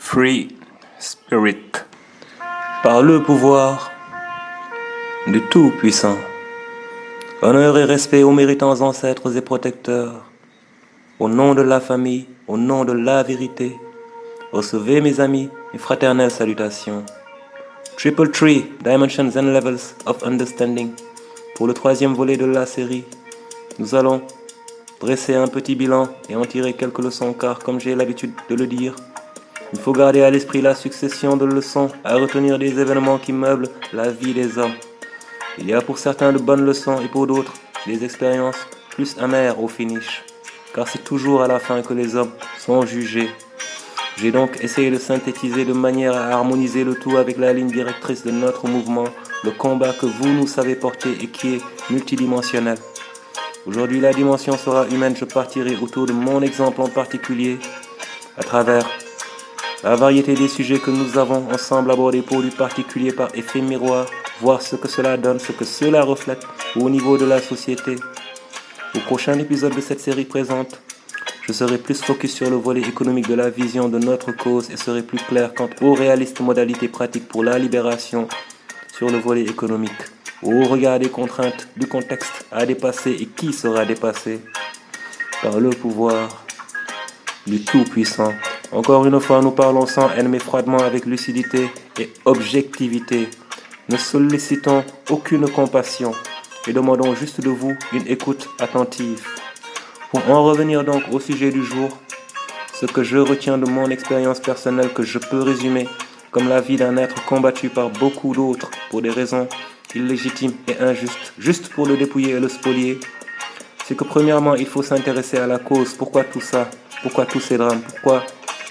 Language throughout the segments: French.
Free Spirit. Par le pouvoir du Tout-Puissant. Honneur et respect aux méritants ancêtres et protecteurs. Au nom de la famille, au nom de la vérité, recevez mes amis mes fraternelles salutations. Triple Tree, Dimensions and Levels of Understanding. Pour le troisième volet de la série, nous allons dresser un petit bilan et en tirer quelques leçons car, comme j'ai l'habitude de le dire, il faut garder à l'esprit la succession de leçons à retenir des événements qui meublent la vie des hommes. Il y a pour certains de bonnes leçons et pour d'autres des expériences plus amères au finish, car c'est toujours à la fin que les hommes sont jugés. J'ai donc essayé de synthétiser de manière à harmoniser le tout avec la ligne directrice de notre mouvement, le combat que vous nous savez porter et qui est multidimensionnel. Aujourd'hui, la dimension sera humaine. Je partirai autour de mon exemple en particulier, à travers la variété des sujets que nous avons ensemble abordés pour du particulier par effet miroir, voir ce que cela donne, ce que cela reflète au niveau de la société. Au prochain épisode de cette série présente, je serai plus focus sur le volet économique de la vision de notre cause et serai plus clair quant aux réalistes modalités pratiques pour la libération sur le volet économique, au regard des contraintes du contexte à dépasser et qui sera dépassé par le pouvoir du Tout-Puissant. Encore une fois, nous parlons sans haine mais froidement avec lucidité et objectivité. Ne sollicitons aucune compassion et demandons juste de vous une écoute attentive. Pour en revenir donc au sujet du jour, ce que je retiens de mon expérience personnelle que je peux résumer comme la vie d'un être combattu par beaucoup d'autres pour des raisons illégitimes et injustes, juste pour le dépouiller et le spolier, c'est que premièrement, il faut s'intéresser à la cause. Pourquoi tout ça? Pourquoi tous ces drames? Pourquoi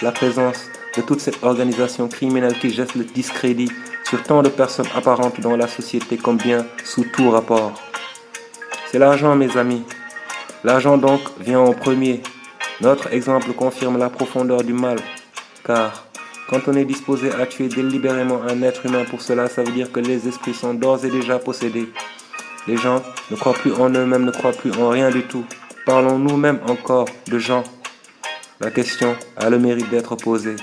la présence de toute cette organisation criminelle qui jette le discrédit sur tant de personnes apparentes dans la société comme bien sous tout rapport? C'est l'argent, mes amis. L'argent donc vient en premier. Notre exemple confirme la profondeur du mal, car quand on est disposé à tuer délibérément un être humain pour cela, ça veut dire que les esprits sont d'ores et déjà possédés. Les gens ne croient plus en eux-mêmes, ne croient plus en rien du tout. Parlons nous-mêmes encore de gens. La question a le mérite d'être posée.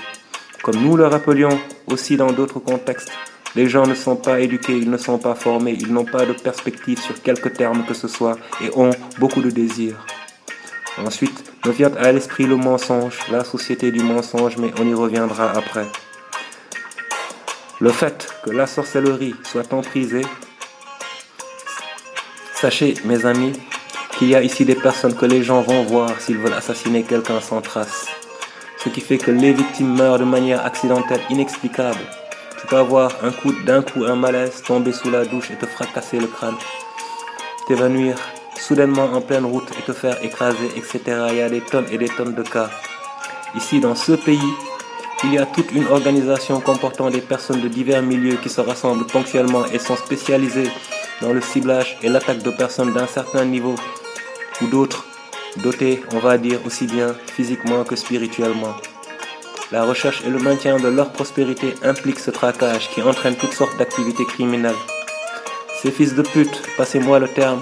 Comme nous le rappelions aussi dans d'autres contextes, les gens ne sont pas éduqués, ils ne sont pas formés, ils n'ont pas de perspective sur quelque terme que ce soit et ont beaucoup de désirs. Ensuite, me vient à l'esprit le mensonge, la société du mensonge, mais on y reviendra après. Le fait que la sorcellerie soit emprisée, sachez mes amis, qu'il y a ici des personnes que les gens vont voir s'ils veulent assassiner quelqu'un sans trace. Ce qui fait que les victimes meurent de manière accidentelle, inexplicable. Tu peux avoir d'un coup un malaise, tomber sous la douche et te fracasser le crâne. T'évanouir soudainement en pleine route et te faire écraser, etc. Il y a des tonnes et des tonnes de cas. Ici, dans ce pays, il y a toute une organisation comportant des personnes de divers milieux qui se rassemblent ponctuellement et sont spécialisées dans le ciblage et l'attaque de personnes d'un certain niveau ou d'autres, dotées, on va dire, aussi bien physiquement que spirituellement. La recherche et le maintien de leur prospérité impliquent ce traquage qui entraîne toutes sortes d'activités criminelles. Ces fils de pute, passez-moi le terme,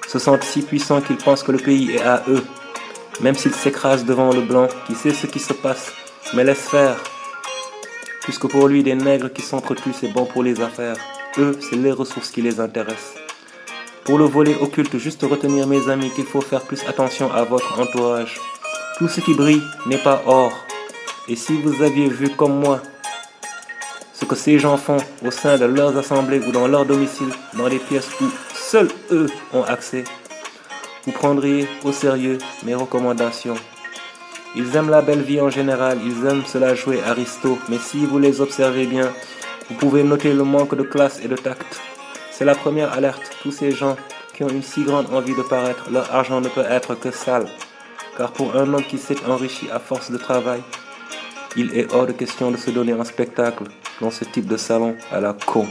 se sentent si puissants qu'ils pensent que le pays est à eux, même s'ils s'écrasent devant le blanc qui sait ce qui se passe, mais laisse faire, puisque pour lui des nègres qui s'entretuent c'est bon pour les affaires. Eux, c'est les ressources qui les intéressent. Pour le volet occulte, juste retenir mes amis qu'il faut faire plus attention à votre entourage. Tout ce qui brille n'est pas or. Et si vous aviez vu comme moi ce que ces gens font au sein de leurs assemblées ou dans leur domicile, dans des pièces où seuls eux ont accès, vous prendriez au sérieux mes recommandations. Ils aiment la belle vie en général, ils aiment se la jouer aristo, mais si vous les observez bien, vous pouvez noter le manque de classe et de tact. C'est la première alerte. Tous ces gens qui ont une si grande envie de paraître, leur argent ne peut être que sale. Car pour un homme qui s'est enrichi à force de travail, il est hors de question de se donner un spectacle dans ce type de salon à la con.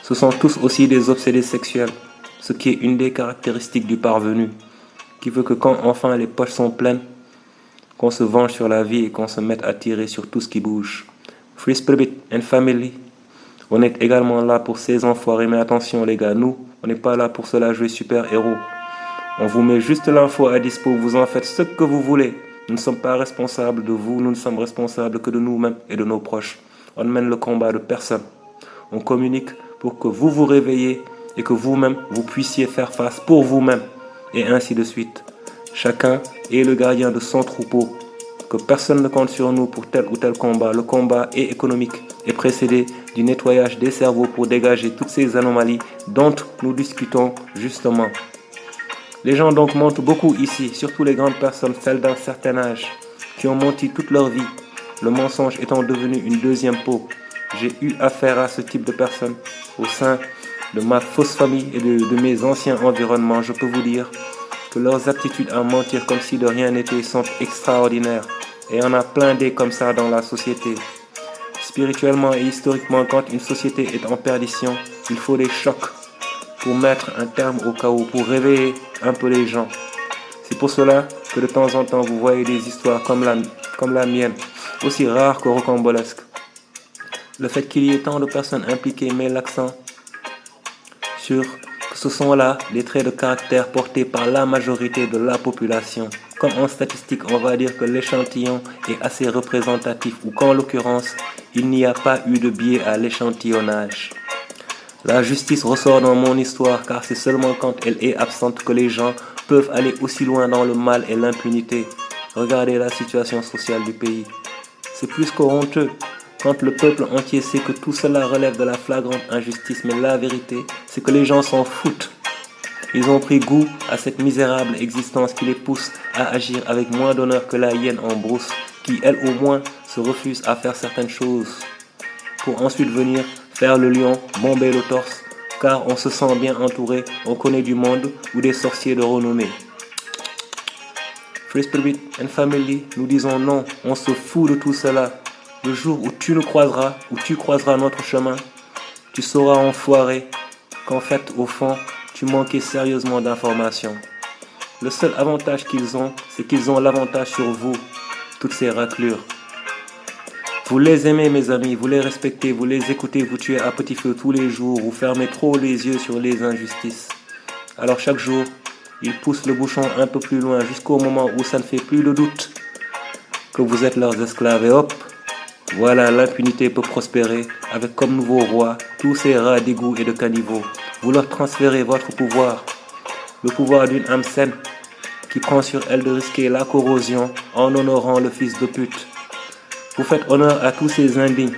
Ce sont tous aussi des obsédés sexuels, ce qui est une des caractéristiques du parvenu, qui veut que quand enfin les poches sont pleines, qu'on se venge sur la vie et qu'on se mette à tirer sur tout ce qui bouge. Free Spirit and Family. On est également là pour ces enfoirés, mais attention les gars, nous, on n'est pas là pour cela jouer super-héros. On vous met juste l'info à dispo, vous en faites ce que vous voulez. Nous ne sommes pas responsables de vous, nous ne sommes responsables que de nous-mêmes et de nos proches. On ne mène le combat de personne. On communique pour que vous vous réveillez et que vous-même, vous puissiez faire face pour vous-même, et ainsi de suite. Chacun est le gardien de son troupeau. Que personne ne compte sur nous pour tel ou tel combat. Le combat est économique et précédé du nettoyage des cerveaux pour dégager toutes ces anomalies dont nous discutons justement. Les gens donc mentent beaucoup ici, surtout les grandes personnes, celles d'un certain âge, qui ont menti toute leur vie, le mensonge étant devenu une deuxième peau. J'ai eu affaire à ce type de personnes au sein de ma fausse famille et de mes anciens environnements. Je peux vous dire que leurs aptitudes à mentir comme si de rien n'était sont extraordinaires. Et il y en a plein des comme ça dans la société. Spirituellement et historiquement, quand une société est en perdition, il faut des chocs pour mettre un terme au chaos, pour réveiller un peu les gens. C'est pour cela que de temps en temps, vous voyez des histoires comme la mienne, aussi rares que rocambolesques. Le fait qu'il y ait tant de personnes impliquées met l'accent sur que ce sont là les traits de caractère portés par la majorité de la population. Comme en statistique, on va dire que l'échantillon est assez représentatif ou qu'en l'occurrence, il n'y a pas eu de biais à l'échantillonnage. La justice ressort dans mon histoire car c'est seulement quand elle est absente que les gens peuvent aller aussi loin dans le mal et l'impunité. Regardez la situation sociale du pays. C'est plus que honteux quand le peuple entier sait que tout cela relève de la flagrante injustice, mais la vérité, c'est que les gens s'en foutent. Ils ont pris goût à cette misérable existence qui les pousse à agir avec moins d'honneur que la hyène en brousse, qui elle au moins se refuse à faire certaines choses, pour ensuite venir faire le lion, bomber le torse, car on se sent bien entouré, on connaît du monde ou des sorciers de renommée. Free Spirit and Family, nous disons non, on se fout de tout cela. Le jour où tu nous croiseras, où tu croiseras notre chemin, tu sauras enfoiré qu'en fait, au fond, tu manquais sérieusement d'informations. Le seul avantage qu'ils ont, c'est qu'ils ont l'avantage sur vous, toutes ces raclures. Vous les aimez, mes amis, vous les respectez, vous les écoutez, vous tuez à petit feu tous les jours, vous fermez trop les yeux sur les injustices. Alors chaque jour, ils poussent le bouchon un peu plus loin jusqu'au moment où ça ne fait plus de doute que vous êtes leurs esclaves et hop, voilà, l'impunité peut prospérer avec comme nouveau roi tous ces rats d'égouts et de caniveaux. Vous leur transférez votre pouvoir, le pouvoir d'une âme saine qui prend sur elle de risquer la corrosion en honorant le fils de pute. Vous faites honneur à tous ces indignes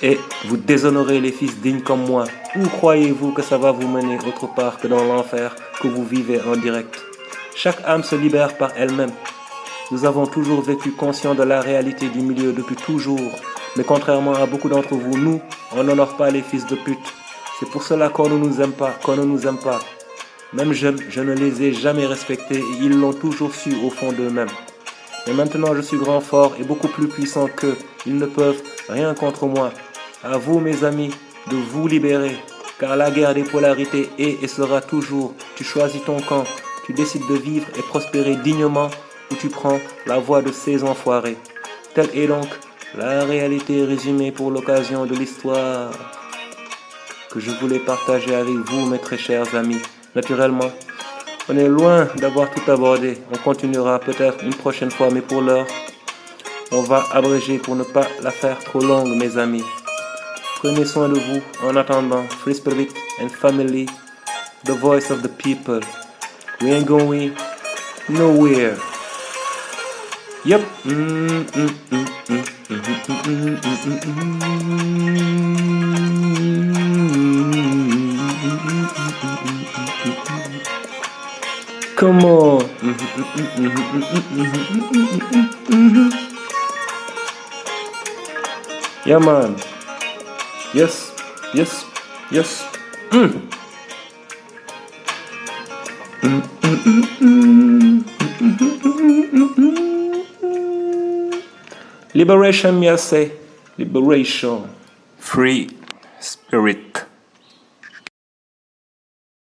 et vous déshonorez les fils dignes comme moi. Où croyez-vous que ça va vous mener autre part que dans l'enfer que vous vivez en direct? Chaque âme se libère par elle-même. Nous avons toujours vécu conscients de la réalité du milieu depuis toujours. Mais contrairement à beaucoup d'entre vous, nous, on n'honore pas les fils de pute. C'est pour cela qu'on ne nous aime pas, Même jeunes, je ne les ai jamais respectés et ils l'ont toujours su au fond d'eux-mêmes. Mais maintenant, je suis grand, fort et beaucoup plus puissant qu'eux. Ils ne peuvent rien contre moi. À vous, mes amis, de vous libérer. Car la guerre des polarités est et sera toujours. Tu choisis ton camp. Tu décides de vivre et prospérer dignement ou tu prends la voie de ces enfoirés. Telle est donc la réalité résumée pour l'occasion de l'histoire que je voulais partager avec vous, mes très chers amis. Naturellement, on est loin d'avoir tout abordé. On continuera peut-être une prochaine fois, mais pour l'heure, on va abréger pour ne pas la faire trop longue, mes amis. Prenez soin de vous en attendant. Free Spirit and Family, the voice of the people. We ain't going nowhere. Yep. Come on. Yeah, man. Yes. Liberation, me I say. Liberation. Free Spirit.